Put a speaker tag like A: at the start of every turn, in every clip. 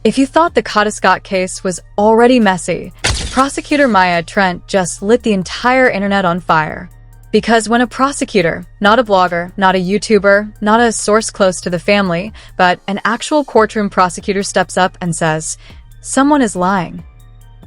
A: If you thought the Kada Scott case was already messy, Prosecutor Maya Trent just lit the entire internet on fire. Because when a prosecutor, not a blogger, not a YouTuber, not a source close to the family, but an actual courtroom prosecutor steps up and says, "Someone is lying,"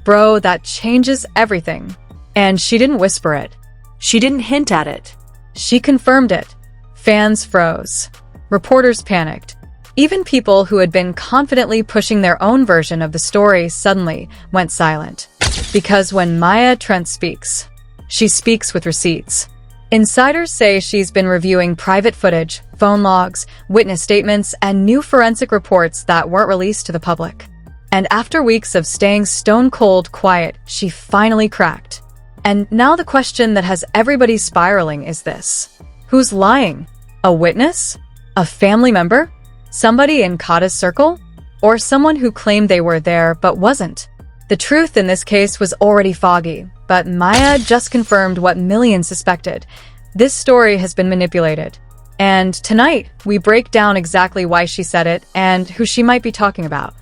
A: bro, that changes everything. And she didn't whisper it. She didn't hint at it. She confirmed it. Fans froze. Reporters panicked. Even people who had been confidently pushing their own version of the story suddenly went silent. Because when Maya Trent speaks, she speaks with receipts. Insiders say she's been reviewing private footage, phone logs, witness statements, and new forensic reports that weren't released to the public. And after weeks of staying stone-cold quiet, she finally cracked. And now the question that has everybody spiraling is this. Who's lying? A witness? A family member? Somebody in Kada's circle? Or someone who claimed they were there but wasn't? The truth in this case was already foggy, but Maya just confirmed what millions suspected. This story has been manipulated. And tonight, we break down exactly why she said it and who she might be talking about.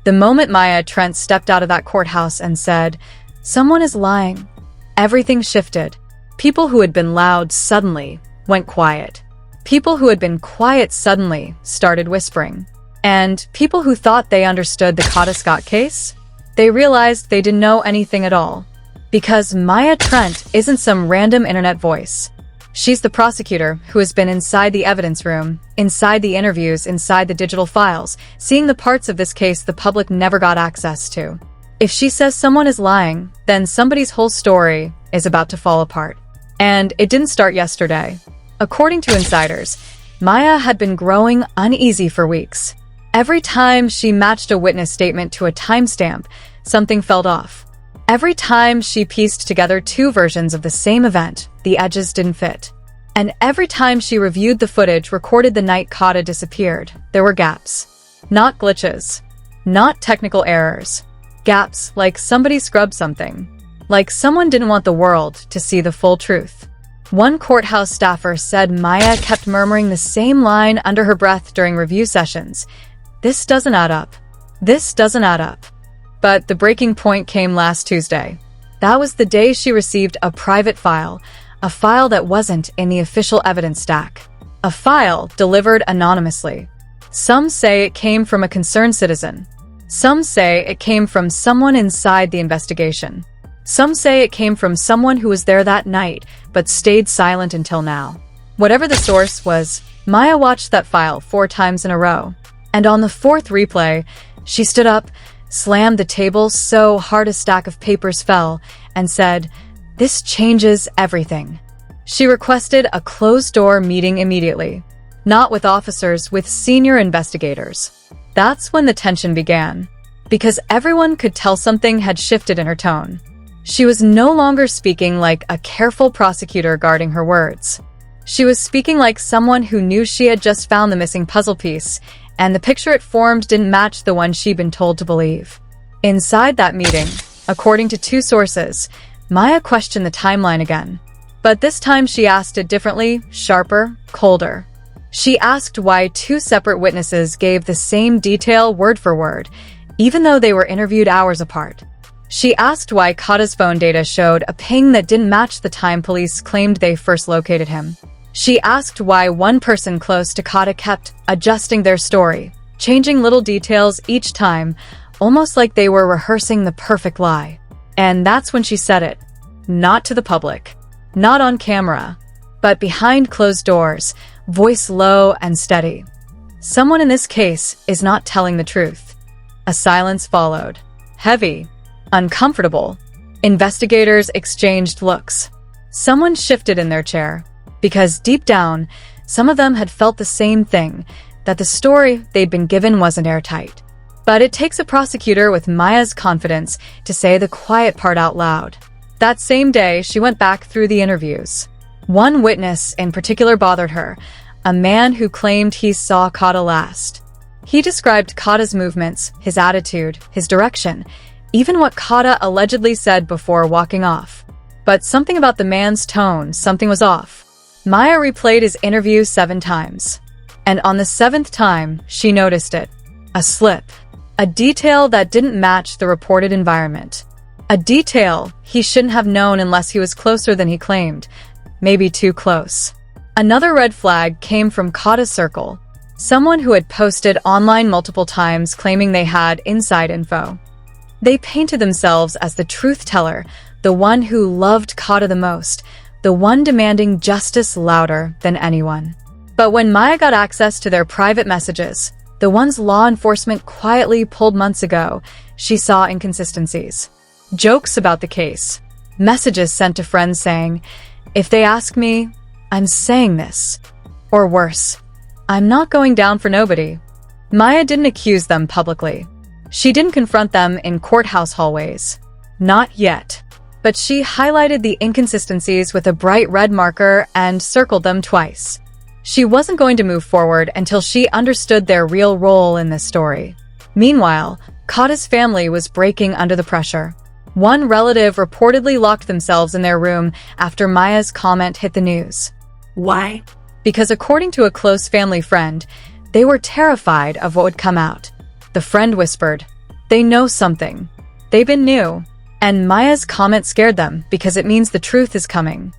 A: The moment Maya Trent stepped out of that courthouse and said, "Someone is lying," everything shifted. People who had been loud suddenly went quiet. People who had been quiet suddenly started whispering. And people who thought they understood the Kada Scott case, they realized they didn't know anything at all. Because Maya Trent isn't some random internet voice. She's the prosecutor who has been inside the evidence room, inside the interviews, inside the digital files, seeing the parts of this case the public never got access to. If she says someone is lying, then somebody's whole story is about to fall apart. And it didn't start yesterday. According to insiders, Maya had been growing uneasy for weeks. Every time she matched a witness statement to a timestamp, something felt off. Every time she pieced together two versions of the same event, the edges didn't fit. And every time she reviewed the footage recorded the night Kada disappeared, there were gaps. Not glitches. Not technical errors. Gaps like somebody scrubbed something. Like someone didn't want the world to see the full truth. One courthouse staffer said Maya kept murmuring the same line under her breath during review sessions. "This doesn't add up. This doesn't add up." But the breaking point came last Tuesday. That was the day she received a private file, a file that wasn't in the official evidence stack. A file delivered anonymously. Some say it came from a concerned citizen. Some say it came from someone inside the investigation. Some say it came from someone who was there that night, but stayed silent until now. Whatever the source was, Maya watched that file 4 times in a row. And on the 4th replay, she stood up, slammed the table so hard a stack of papers fell, and said, "This changes everything." She requested a closed-door meeting immediately. Not with officers, with senior investigators. That's when the tension began. Because everyone could tell something had shifted in her tone. She was no longer speaking like a careful prosecutor guarding her words. She was speaking like someone who knew she had just found the missing puzzle piece, and the picture it formed didn't match the one she'd been told to believe. Inside that meeting, according to 2 sources, Maya questioned the timeline again. But this time she asked it differently, sharper, colder. She asked why 2 separate witnesses gave the same detail word for word, even though they were interviewed hours apart. She asked why Kada's phone data showed a ping that didn't match the time police claimed they first located him. She asked why one person close to Kada kept adjusting their story, changing little details each time, almost like they were rehearsing the perfect lie. And that's when she said it. Not to the public. Not on camera. But behind closed doors, voice low and steady. Someone in this case is not telling the truth. A silence followed. Heavy. Uncomfortable. Investigators exchanged looks. Someone shifted in their chair. Because deep down, some of them had felt the same thing, that the story they'd been given wasn't airtight. But it takes a prosecutor with Maya's confidence to say the quiet part out loud. That same day, she went back through the interviews. One witness in particular bothered her, a man who claimed he saw Kada last. He described Kada's movements, his attitude, his direction, even what Kada allegedly said before walking off. But something about the man's tone, something was off. Maya replayed his interview 7 times. And on the 7th time, she noticed it. A slip. A detail that didn't match the reported environment. A detail he shouldn't have known unless he was closer than he claimed. Maybe too close. Another red flag came from Kada's circle. Someone who had posted online multiple times claiming they had inside info. They painted themselves as the truth teller, the one who loved Kada the most, the one demanding justice louder than anyone. But when Maya got access to their private messages, the ones law enforcement quietly pulled months ago, she saw inconsistencies. Jokes about the case. Messages sent to friends saying, "If they ask me, I'm saying this." Or worse, "I'm not going down for nobody." Maya didn't accuse them publicly. She didn't confront them in courthouse hallways. Not yet. But she highlighted the inconsistencies with a bright red marker and circled them twice. She wasn't going to move forward until she understood their real role in this story. Meanwhile, Kada's family was breaking under the pressure. One relative reportedly locked themselves in their room after Maya's comment hit the news.
B: Why?
A: Because according to a close family friend, they were terrified of what would come out. The friend whispered, "They know something. They've been new." And Maya's comment scared them because it means the truth is coming.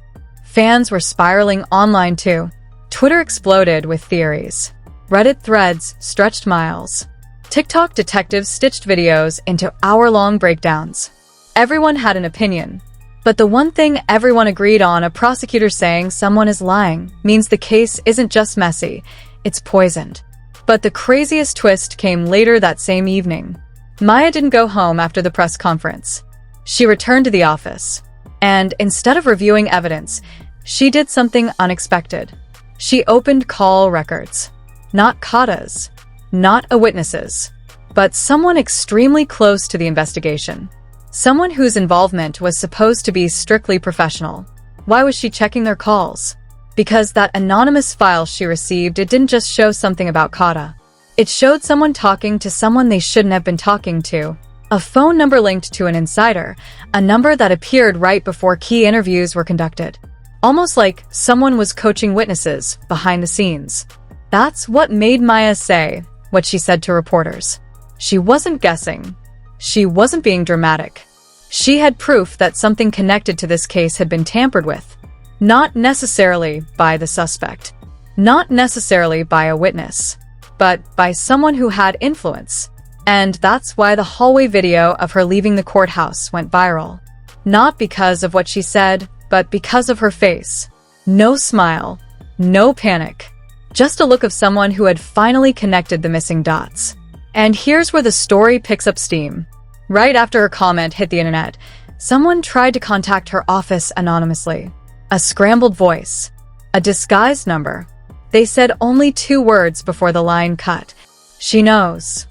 A: Fans were spiraling online too. Twitter exploded with theories. Reddit threads stretched miles. TikTok detectives stitched videos into hour-long breakdowns. Everyone had an opinion. But the one thing everyone agreed on, a prosecutor saying someone is lying, means the case isn't just messy, it's poisoned. But the craziest twist came later that same evening. Maya didn't go home after the press conference. She returned to the office. And instead of reviewing evidence, she did something unexpected. She opened call records. Not Kada's. Not a witness's. But someone extremely close to the investigation. Someone whose involvement was supposed to be strictly professional. Why was she checking their calls? Because that anonymous file she received, it didn't just show something about Kada. It showed someone talking to someone they shouldn't have been talking to. A phone number linked to an insider, a number that appeared right before key interviews were conducted. Almost like someone was coaching witnesses behind the scenes. That's what made Maya say what she said to reporters. She wasn't guessing. She wasn't being dramatic. She had proof that something connected to this case had been tampered with. Not necessarily by the suspect. Not necessarily by a witness. But by someone who had influence. And that's why the hallway video of her leaving the courthouse went viral. Not because of what she said, but because of her face. No smile. No panic. Just a look of someone who had finally connected the missing dots. And here's where the story picks up steam. Right after her comment hit the internet, someone tried to contact her office anonymously. A scrambled voice. A disguised number. They said only 2 words before the line cut. She knows.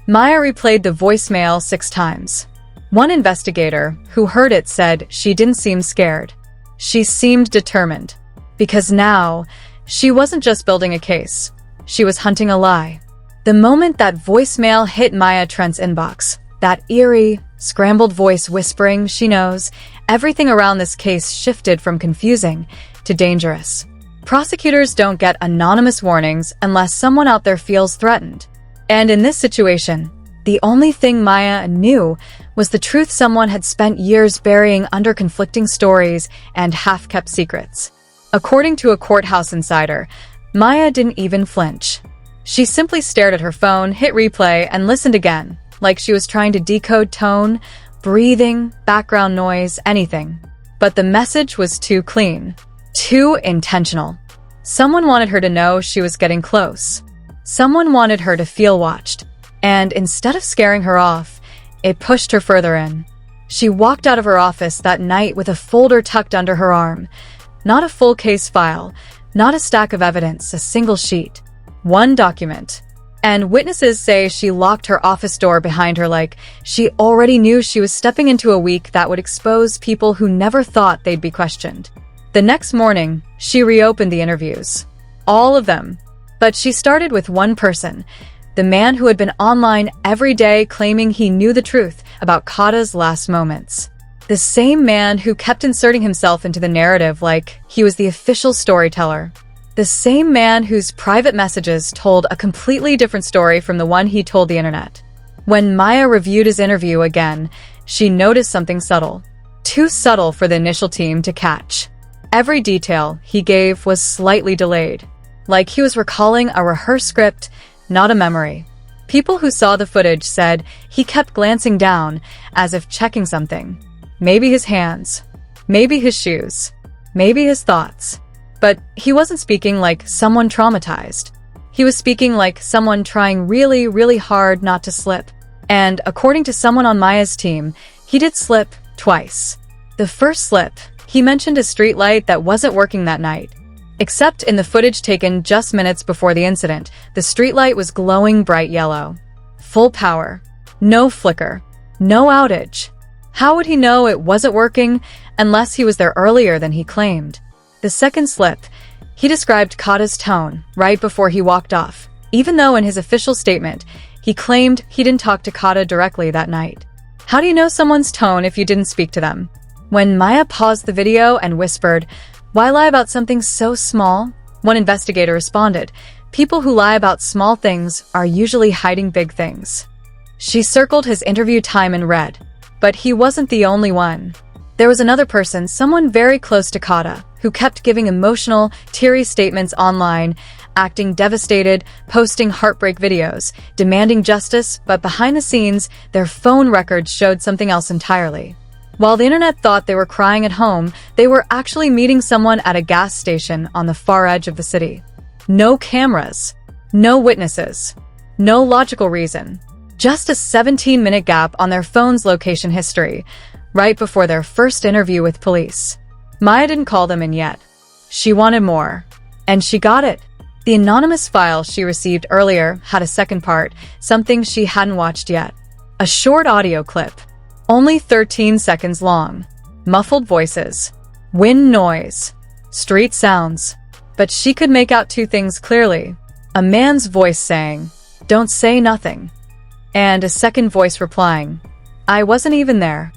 A: Maya replayed the voicemail 6 times. One investigator who heard it said she didn't seem scared. She seemed determined. Because now, she wasn't just building a case. She was hunting a lie. The moment that voicemail hit Maya Trent's inbox, that eerie, scrambled voice whispering she knows, everything around this case shifted from confusing to dangerous. Prosecutors don't get anonymous warnings unless someone out there feels threatened. And in this situation, the only thing Maya knew was the truth someone had spent years burying under conflicting stories and half-kept secrets. According to a courthouse insider, Maya didn't even flinch. She simply stared at her phone, hit replay, and listened again, like she was trying to decode tone, breathing, background noise, anything. But the message was too clean, too intentional. Someone wanted her to know she was getting close. Someone wanted her to feel watched. And instead of scaring her off, it pushed her further in. She walked out of her office that night with a folder tucked under her arm. Not a full case file, not a stack of evidence, a single sheet. One document. And witnesses say she locked her office door behind her like she already knew she was stepping into a week that would expose people who never thought they'd be questioned. The next morning, she reopened the interviews. All of them. But she started with one person, the man who had been online every day claiming he knew the truth about Kada's last moments. The same man who kept inserting himself into the narrative like he was the official storyteller. The same man whose private messages told a completely different story from the one he told the internet. When Maya reviewed his interview again, she noticed something subtle. Too subtle for the initial team to catch. Every detail he gave was slightly delayed, like he was recalling a rehearsed script, not a memory. People who saw the footage said he kept glancing down, as if checking something. Maybe his hands, maybe his shoes, maybe his thoughts. But he wasn't speaking like someone traumatized. He was speaking like someone trying really, really hard not to slip. And according to someone on Maya's team, he did slip twice. The first slip, he mentioned a streetlight that wasn't working that night. Except in the footage taken just minutes before the incident, the streetlight was glowing bright yellow. Full power. No flicker. No outage. How would he know it wasn't working unless he was there earlier than he claimed? The second slip, he described Kada's tone right before he walked off, even though in his official statement, he claimed he didn't talk to Kada directly that night. How do you know someone's tone if you didn't speak to them? When Maya paused the video and whispered, "Why lie about something so small?" one investigator responded, "People who lie about small things are usually hiding big things." She circled his interview time in red, but he wasn't the only one. There was another person, someone very close to Kada, who kept giving emotional, teary statements online, acting devastated, posting heartbreak videos, demanding justice, but behind the scenes, their phone records showed something else entirely. While the internet thought they were crying at home, they were actually meeting someone at a gas station on the far edge of the city. No cameras, no witnesses, no logical reason. Just a 17-minute gap on their phone's location history, right before their first interview with police. Maya didn't call them in yet. She wanted more. And she got it. The anonymous file she received earlier had a second part, something she hadn't watched yet. A short audio clip. Only 13 seconds long. Muffled voices. Wind noise. Street sounds. But she could make out two things clearly. A man's voice saying, "Don't say nothing." And a second voice replying, "I wasn't even there."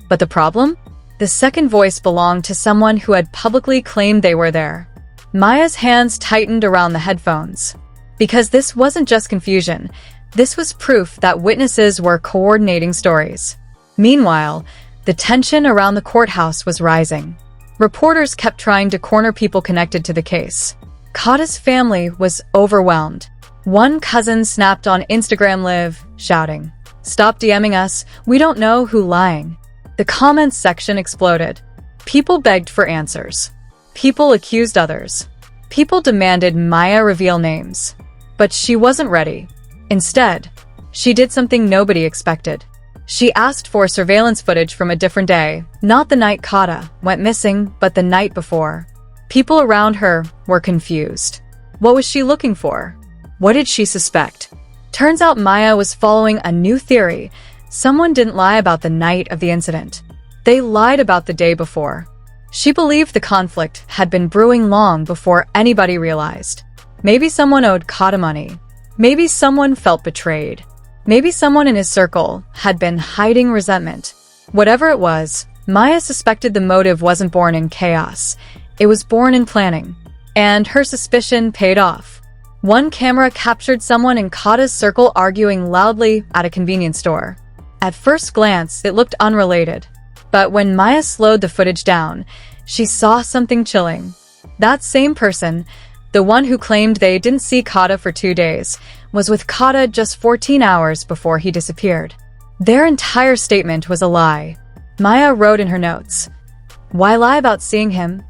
A: But the problem? The second voice belonged to someone who had publicly claimed they were there. Maya's hands tightened around the headphones. Because this wasn't just confusion. This was proof that witnesses were coordinating stories. Meanwhile, the tension around the courthouse was rising. Reporters kept trying to corner people connected to the case. Kada's family was overwhelmed. One cousin snapped on Instagram Live, shouting, "Stop DMing us, we don't know who lying." The comments section exploded. People begged for answers. People accused others. People demanded Maya reveal names. But she wasn't ready. Instead, she did something nobody expected. She asked for surveillance footage from a different day, not the night Kada went missing, but the night before. People around her were confused. What was she looking for? What did she suspect? Turns out Maya was following a new theory. Someone didn't lie about the night of the incident. They lied about the day before. She believed the conflict had been brewing long before anybody realized. Maybe someone owed Kada money. Maybe someone felt betrayed. Maybe someone in his circle had been hiding resentment. Whatever it was, Maya suspected the motive wasn't born in chaos. It was born in planning. And her suspicion paid off. One camera captured someone in Kada's circle arguing loudly at a convenience store. At first glance, it looked unrelated. But when Maya slowed the footage down, she saw something chilling. That same person, the one who claimed they didn't see Kada for 2 days, was with Kada just 14 hours before he disappeared. Their entire statement was a lie. Maya wrote in her notes, "Why lie about seeing him?"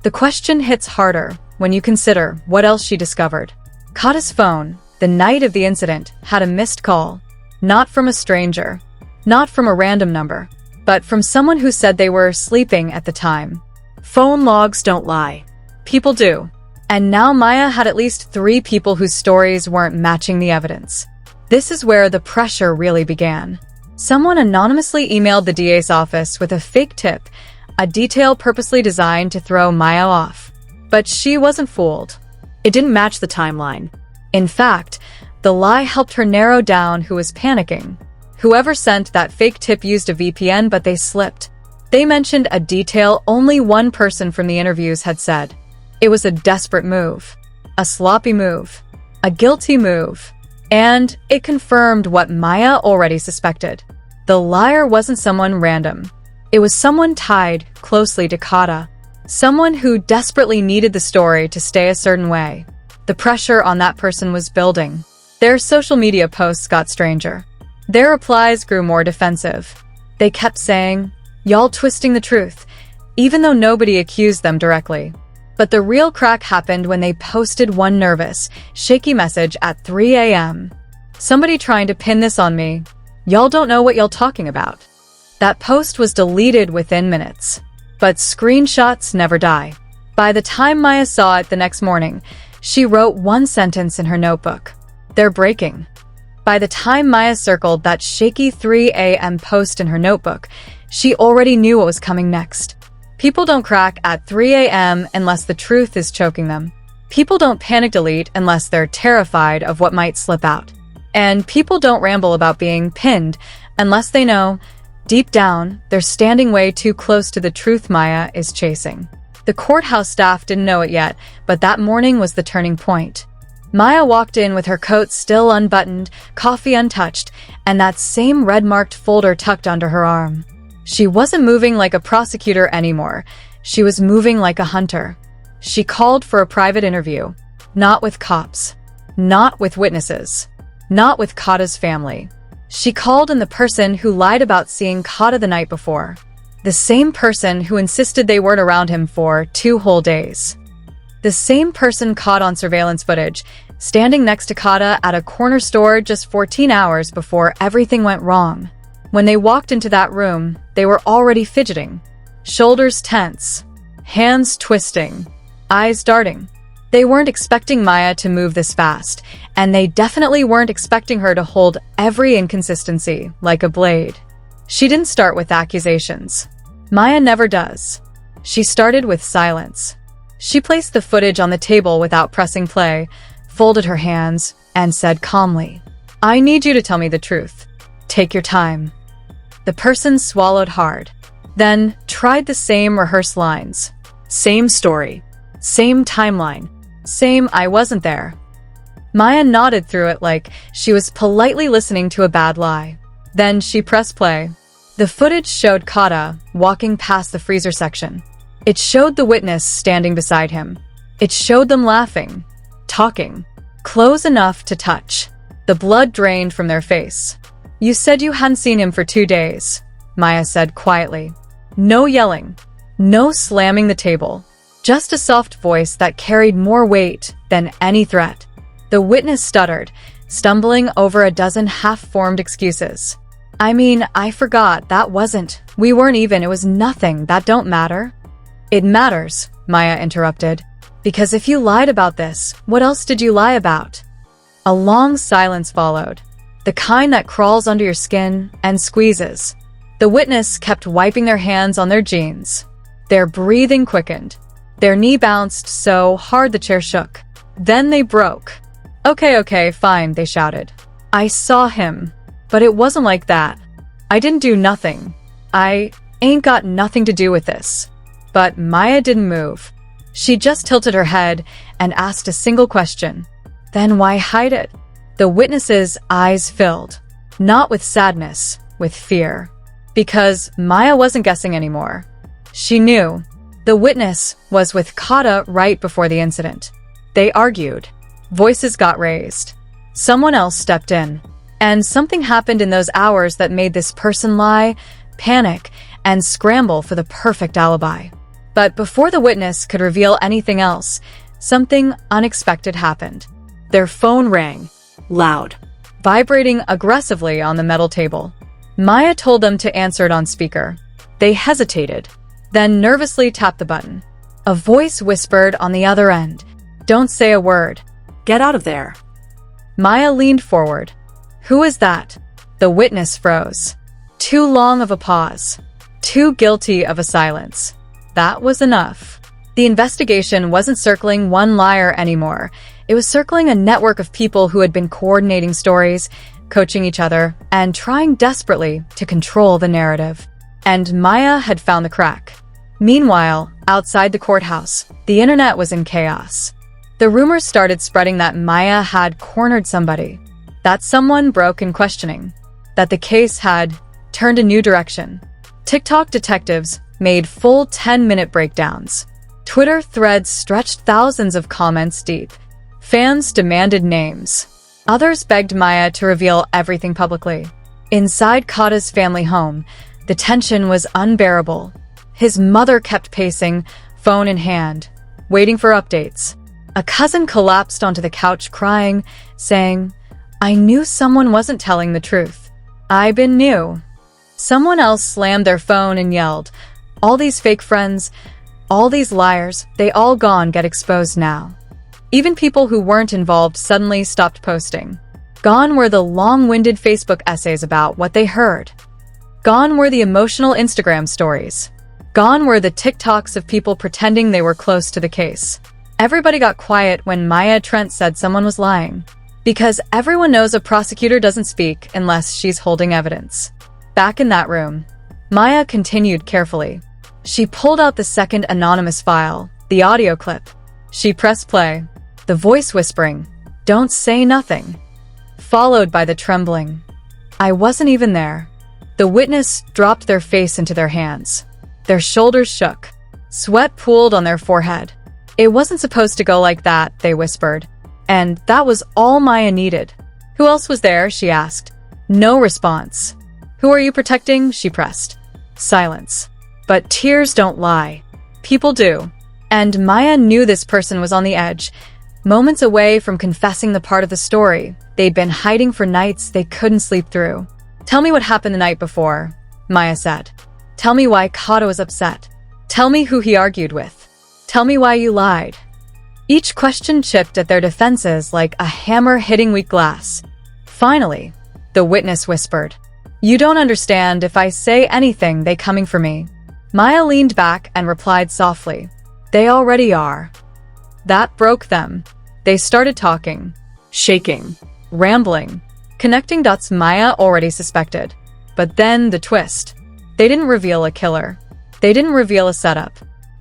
A: The question hits harder when you consider what else she discovered. Kada's phone, the night of the incident, had a missed call. Not from a stranger. Not from a random number. But from someone who said they were sleeping at the time. Phone logs don't lie. People do. And now Maya had at least 3 people whose stories weren't matching the evidence. This is where the pressure really began. Someone anonymously emailed the DA's office with a fake tip, a detail purposely designed to throw Maya off. But she wasn't fooled. It didn't match the timeline. In fact, the lie helped her narrow down who was panicking. Whoever sent that fake tip used a VPN, but they slipped. They mentioned a detail only one person from the interviews had said. It was a desperate move. A sloppy move. A guilty move. And it confirmed what Maya already suspected. The liar wasn't someone random. It was someone tied closely to Kada. Someone who desperately needed the story to stay a certain way. The pressure on that person was building. Their social media posts got stranger. Their replies grew more defensive. They kept saying, "Y'all twisting the truth," even though nobody accused them directly. But the real crack happened when they posted one nervous, shaky message at 3 a.m. "Somebody trying to pin this on me. Y'all don't know what y'all talking about." That post was deleted within minutes. But screenshots never die. By the time Maya saw it the next morning, she wrote one sentence in her notebook. "They're breaking." By the time Maya circled that shaky 3 a.m. post in her notebook, she already knew what was coming next. People don't crack at 3 a.m. unless the truth is choking them. People don't panic delete unless they're terrified of what might slip out. And people don't ramble about being pinned unless they know, deep down, they're standing way too close to the truth Maya is chasing. The courthouse staff didn't know it yet, but that morning was the turning point. Maya walked in with her coat still unbuttoned, coffee untouched, and that same red-marked folder tucked under her arm. She wasn't moving like a prosecutor anymore. She was moving like a hunter. She called for a private interview. Not with cops. Not with witnesses. Not with Kada's family. She called in the person who lied about seeing Kada the night before. The same person who insisted they weren't around him for 2 whole days. The same person caught on surveillance footage, standing next to Kada at a corner store just 14 hours before everything went wrong. When they walked into that room, they were already fidgeting. Shoulders tense. Hands twisting. Eyes darting. They weren't expecting Maya to move this fast, and they definitely weren't expecting her to hold every inconsistency like a blade. She didn't start with accusations. Maya never does. She started with silence. She placed the footage on the table without pressing play, folded her hands, and said calmly, "I need you to tell me the truth. Take your time." The person swallowed hard, then tried the same rehearsed lines. Same story. Same timeline. Same "I wasn't there." Maya nodded through it like she was politely listening to a bad lie. Then she pressed play. The footage showed Kada walking past the freezer section. It showed the witness standing beside him. It showed them laughing, talking, close enough to touch. The blood drained from their face. "You said you hadn't seen him for 2 days," Maya said quietly. No yelling, no slamming the table, just a soft voice that carried more weight than any threat. The witness stuttered, stumbling over a dozen half-formed excuses. "I mean, I forgot, that wasn't, we weren't even, it was nothing, that don't matter." "It matters," Maya interrupted, "because if you lied about this, what else did you lie about?" A long silence followed, the kind that crawls under your skin and squeezes. The witness kept wiping their hands on their jeans. Their breathing quickened. Their knee bounced so hard the chair shook. Then they broke. Okay, fine," they shouted. "I saw him. But it wasn't like that. I didn't do nothing. I ain't got nothing to do with this." But Maya didn't move. She just tilted her head and asked a single question. "Then why hide it?" The witness's eyes filled. Not with sadness, with fear. Because Maya wasn't guessing anymore. She knew. The witness was with Kada right before the incident. They argued. Voices got raised. Someone else stepped in. And something happened in those hours that made this person lie, panic, and scramble for the perfect alibi. But before the witness could reveal anything else, something unexpected happened. Their phone rang, loud, vibrating aggressively on the metal table. Maya told them to answer it on speaker. They hesitated, then nervously tapped the button. A voice whispered on the other end, "Don't say a word. Get out of there." Maya leaned forward. "Who is that?" The witness froze. Too long of a pause. Too guilty of a silence. That was enough. The investigation wasn't circling one liar anymore. It was circling a network of people who had been coordinating stories, coaching each other, and trying desperately to control the narrative. And Maya had found the crack. Meanwhile, outside the courthouse, the internet was in chaos. The rumors started spreading that Maya had cornered somebody, That someone broke in questioning. That the case had turned a new direction. TikTok detectives made full 10-minute breakdowns. Twitter threads stretched thousands of comments deep. Fans demanded names. Others begged Maya to reveal everything publicly. Inside Kada's family home, the tension was unbearable. His mother kept pacing, phone in hand, waiting for updates. A cousin collapsed onto the couch crying, saying, "I knew someone wasn't telling the truth. I been knew." Someone else slammed their phone and yelled, "All these fake friends, all these liars, they all gone get exposed now." Even people who weren't involved suddenly stopped posting. Gone were the long-winded Facebook essays about what they heard. Gone were the emotional Instagram stories. Gone were the TikToks of people pretending they were close to the case. Everybody got quiet when Maya Trent said someone was lying. Because everyone knows a prosecutor doesn't speak unless she's holding evidence. Back in that room, Maya continued carefully. She pulled out the second anonymous file, the audio clip. She pressed play, the voice whispering, "Don't say nothing," followed by the trembling, "I wasn't even there." The witness dropped their face into their hands. Their shoulders shook. Sweat pooled on their forehead. "It wasn't supposed to go like that," they whispered. And that was all Maya needed. "Who else was there?" she asked. No response. "Who are you protecting?" she pressed. Silence. But tears don't lie. People do. And Maya knew this person was on the edge, moments away from confessing the part of the story they'd been hiding for nights they couldn't sleep through. "Tell me what happened the night before," Maya said. "Tell me why Kada was upset. Tell me who he argued with. Tell me why you lied." Each question chipped at their defenses like a hammer hitting weak glass. Finally, the witness whispered, "You don't understand. If I say anything, they coming for me." Maya leaned back and replied softly, "They already are." That broke them. They started talking, shaking, rambling, connecting dots Maya already suspected. But then the twist. They didn't reveal a killer. They didn't reveal a setup.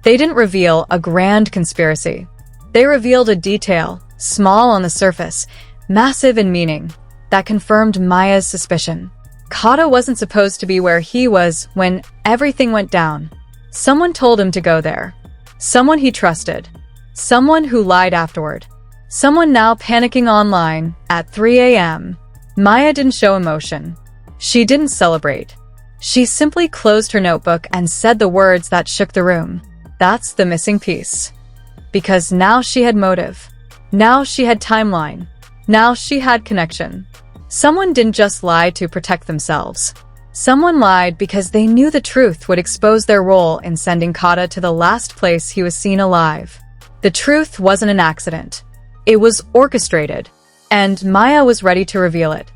A: They didn't reveal a grand conspiracy. They revealed a detail, small on the surface, massive in meaning, that confirmed Maya's suspicion. Kada wasn't supposed to be where he was when everything went down. Someone told him to go there. Someone he trusted. Someone who lied afterward. Someone now panicking online at 3 a.m. Maya didn't show emotion. She didn't celebrate. She simply closed her notebook and said the words that shook the room. That's the missing piece. Because now she had motive. Now she had timeline. Now she had connection. Someone didn't just lie to protect themselves. Someone lied because they knew the truth would expose their role in sending Kada to the last place he was seen alive. The truth wasn't an accident. It was orchestrated. And Maya was ready to reveal it.